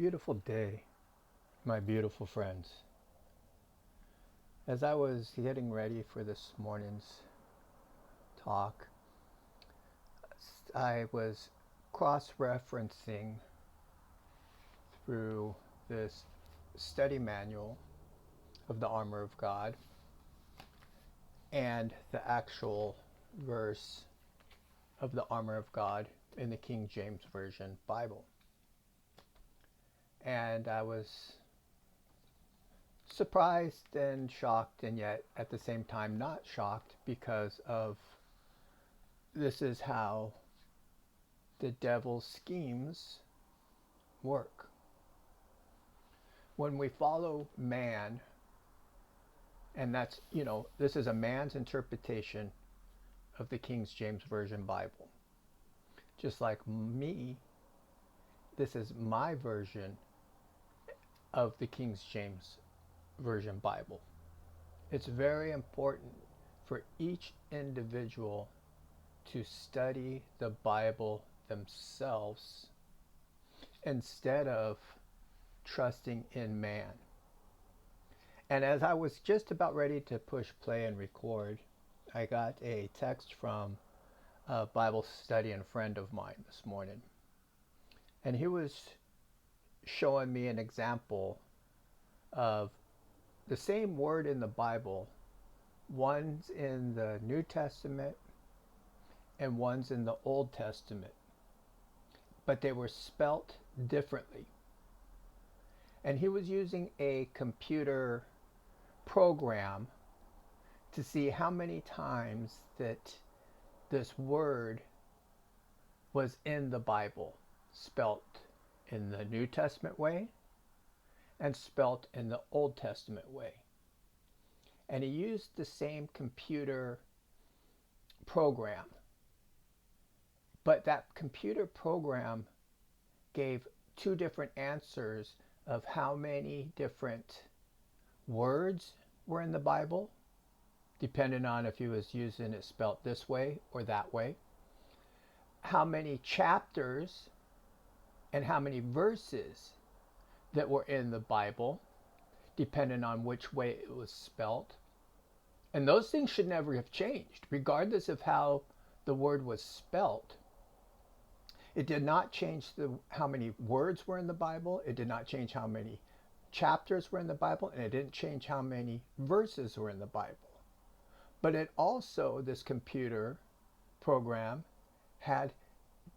Beautiful day, my beautiful friends. As I was getting ready for this morning's talk, I was cross referencing through this study manual of the armor of God and the actual verse of the armor of God in the King James Version Bible. And I was surprised and shocked, and yet at the same time not shocked, because of this is how the devil's schemes work. When we follow man, and that's, this is a man's interpretation of the King James Version Bible. Just like me, this is my version of the King James Version Bible. It's very important for each individual to study the Bible themselves instead of trusting in man. And as I was just about ready to push play and record, I got a text from a Bible study and friend of mine this morning. And he was showing me an example of the same word in the Bible. One's in the New Testament and one's in the Old Testament, but they were spelt differently. And he was using a computer program to see how many times that this word was in the Bible, spelt in the New Testament way and spelt in the Old Testament way. And he used the same computer program, but that computer program gave two different answers of how many different words were in the Bible, depending on if he was using it spelt this way or that way, how many chapters and how many verses that were in the Bible, depending on which way it was spelt. And those things should never have changed, regardless of how the word was spelt. It did not change how many words were in the Bible. It did not change how many chapters were in the Bible, and it didn't change how many verses were in the Bible. But it also, this computer program, had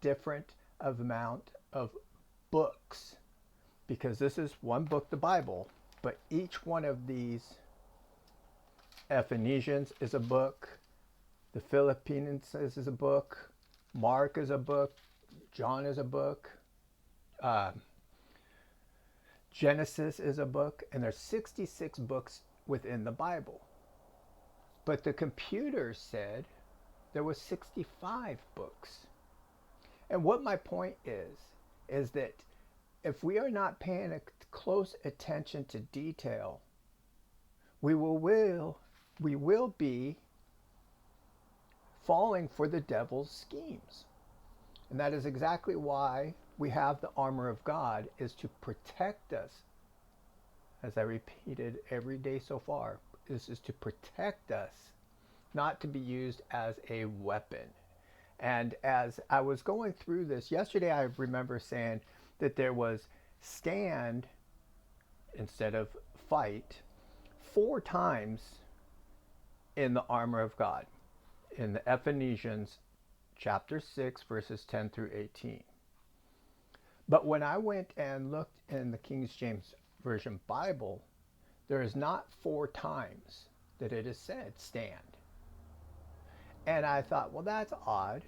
different amount of books, because this is one book, the Bible, but each one of these, Ephesians is a book, the Philippians is a book, Mark is a book, John is a book, Genesis is a book, and there's 66 books within the Bible. But the computer said there was 65 books. And what my point is that if we are not paying a close attention to detail, we will be falling for the devil's schemes. And that is exactly why we have the armor of God, is to protect us. As I repeated every day so far, this is to protect us, not to be used as a weapon. And as I was going through this, yesterday I remember saying that there was stand instead of fight 4 times in the armor of God, in the Ephesians chapter 6, verses 10 through 18. But when I went and looked in the King James Version Bible, there is not 4 times that it is said stand. And I thought, well, that's odd.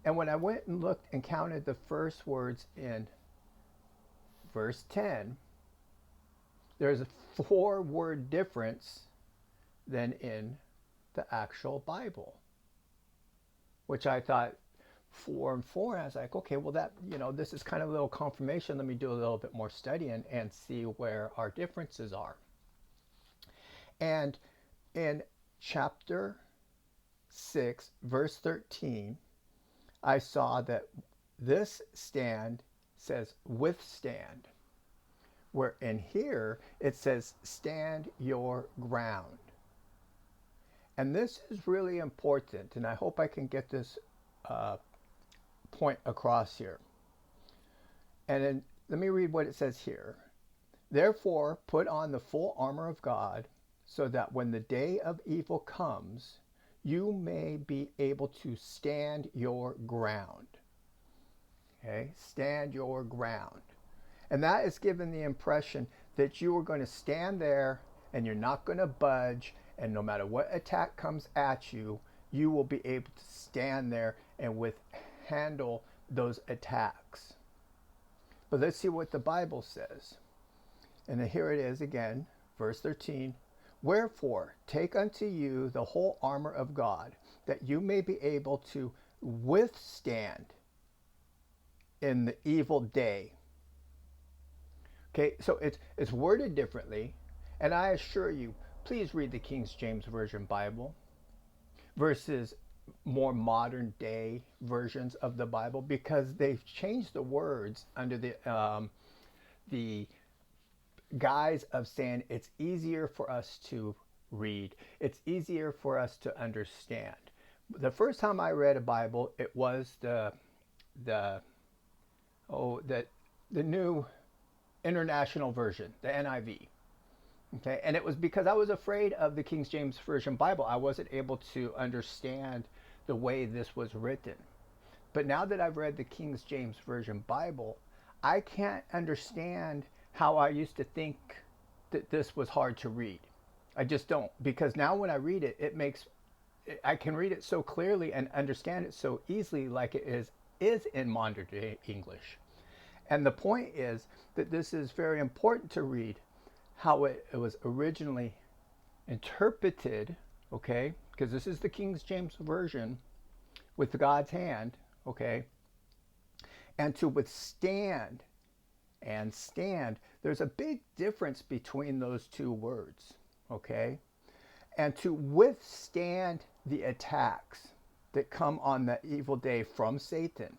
And when I went and looked and counted the first words in verse 10, there's a 4-word difference than in the actual Bible, which I thought 4 and 4. I was like, okay, well, that, this is kind of a little confirmation. Let me do a little bit more studying and see where our differences are. And in chapter 6, verse 13, I saw that this stand says withstand. Where in here it says stand your ground. And this is really important, and I hope I can get this uh, point across here. And then let me read what it says here. Therefore, put on the full armor of God, so that when the day of evil comes, you may be able to stand your ground. Okay, stand your ground. And that is given the impression that you are going to stand there and you're not going to budge, and no matter what attack comes at you, you will be able to stand there and handle those attacks. But let's see what the Bible says. And here it is again, verse 13. Wherefore, take unto you the whole armor of God, that you may be able to withstand in the evil day. Okay, so it's worded differently, and I assure you, please read the King James Version Bible versus more modern day versions of the Bible, because they've changed the words under the guise of saying it's easier for us to read, it's easier for us to understand. The first time I read a Bible, it was the new International Version, the NIV. Okay, and it was because I was afraid of the King James Version Bible. I wasn't able to understand the way this was written. But now that I've read the King James Version Bible, I can't understand how I used to think that this was hard to read. I just don't, because now when I read it, I can read it so clearly and understand it so easily, like it is in modern day English. And the point is that this is very important to read how it was originally interpreted, okay? Because this is the King James Version with God's hand, okay? And to withstand and stand, there's a big difference between those two words, okay? And to withstand the attacks that come on the evil day from Satan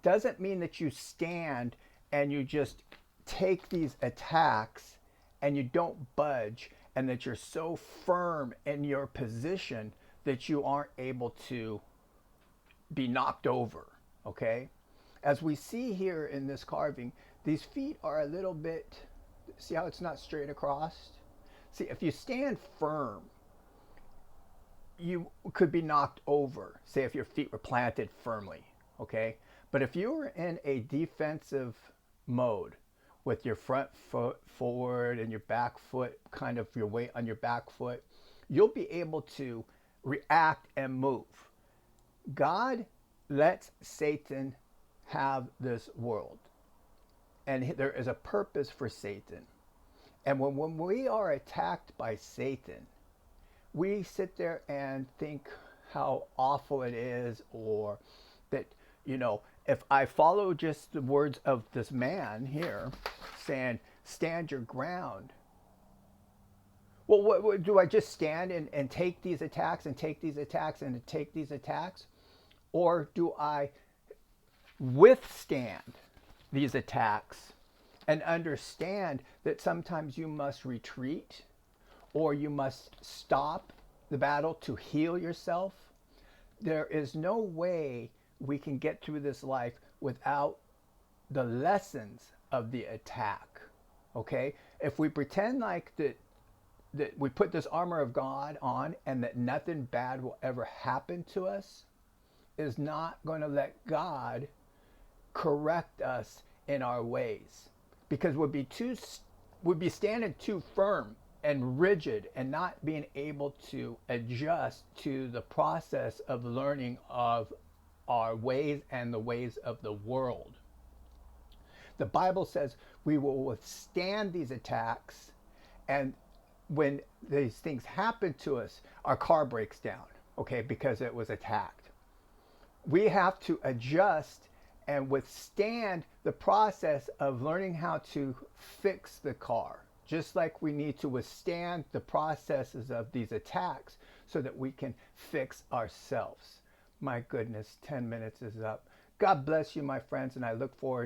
doesn't mean that you stand and you just take these attacks and you don't budge, and that you're so firm in your position that you aren't able to be knocked over, okay? As we see here in this carving, these feet are a little bit, see how it's not straight across? See, if you stand firm, you could be knocked over, say if your feet were planted firmly, okay? But if you were in a defensive mode, with your front foot forward and your back foot, kind of your weight on your back foot, you'll be able to react and move. God lets Satan have this world, and there is a purpose for Satan. And when we are attacked by Satan, we sit there and think how awful it is, or that, you know, if I follow just the words of this man here saying, stand your ground. Well, what do I just stand and take these attacks and take these attacks and take these attacks? Or do I withstand these attacks and understand that sometimes you must retreat, or you must stop the battle to heal yourself? There is no way we can get through this life without the lessons of the attack, okay? If we pretend like that we put this armor of God on and that nothing bad will ever happen to us, is not going to let God correct us in our ways, because we'd be standing too firm and rigid and not being able to adjust to the process of learning of our ways and the ways of the world. The Bible says we will withstand these attacks, and when these things happen to us, our car breaks down, okay, because it was attacked. We have to adjust and withstand the process of learning how to fix the car, just like we need to withstand the processes of these attacks so that we can fix ourselves. My goodness, 10 minutes is up. God bless you, my friends, and I look forward